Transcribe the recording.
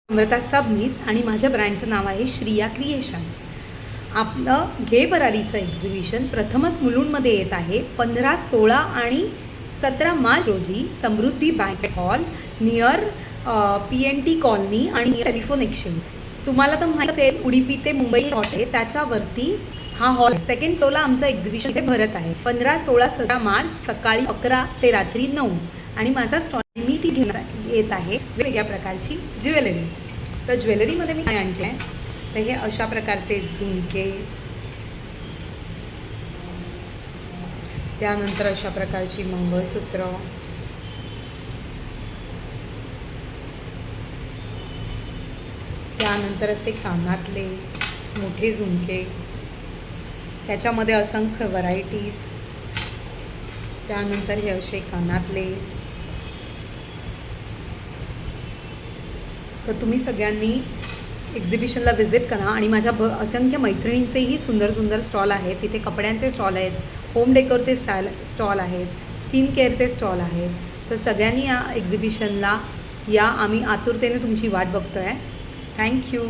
अमृता सबनीस आणि माझ्या ब्रँडचं नाव आहे श्रिया क्रिएशन्स. आपलं घे भरारीचं एक्झिबिशन प्रथमच मुलुंडमध्ये येत आहे 15, 16 आणि 17 मार्च रोजी Samruddhi banquet hall near PNT colony आणि टेलिफोन एक्सचेंज. तुम्हाला तर माहीत असेल उडुपी ते मुंबई हॉट आहे, त्याच्यावरती हा हॉल सेकंड फ्लोअरला आमचं एक्झिबिशन इथे भरत आहे. 15, 16, 17 मार्च सकाळी 11 ते रात्री 9 आणि माझा स्टॉल मी ती घेणार येत आहे वेगवेगळ्या प्रकारची ज्वेलरी. तर ज्वेलरीमध्ये मी काय आणते आहे तर हे अशा प्रकारचे झुमके, त्यानंतर अशा प्रकारची मंगळसूत्र, त्यानंतर असे कानातले मोठे झुमके, त्याच्यामध्ये असंख्य व्हरायटीज, त्यानंतर हे असे कानातले. तर तुम्ही सगळ्यांनी एक्झिबिशनला व्हिजिट करा आणि माझ्या असंख्य मैत्रिणींचेही सुंदर सुंदर स्टॉल आहेत. तिथे कपड्यांचे स्टॉल आहेत, होम डेकोरचे स्टॉल आहेत, स्किन केअरचे स्टॉल आहेत. तर सगळ्यांनी या एक्झिबिशनला या, आम्ही आतुरतेने तुमची वाट बघतो आहे. थँक्यू.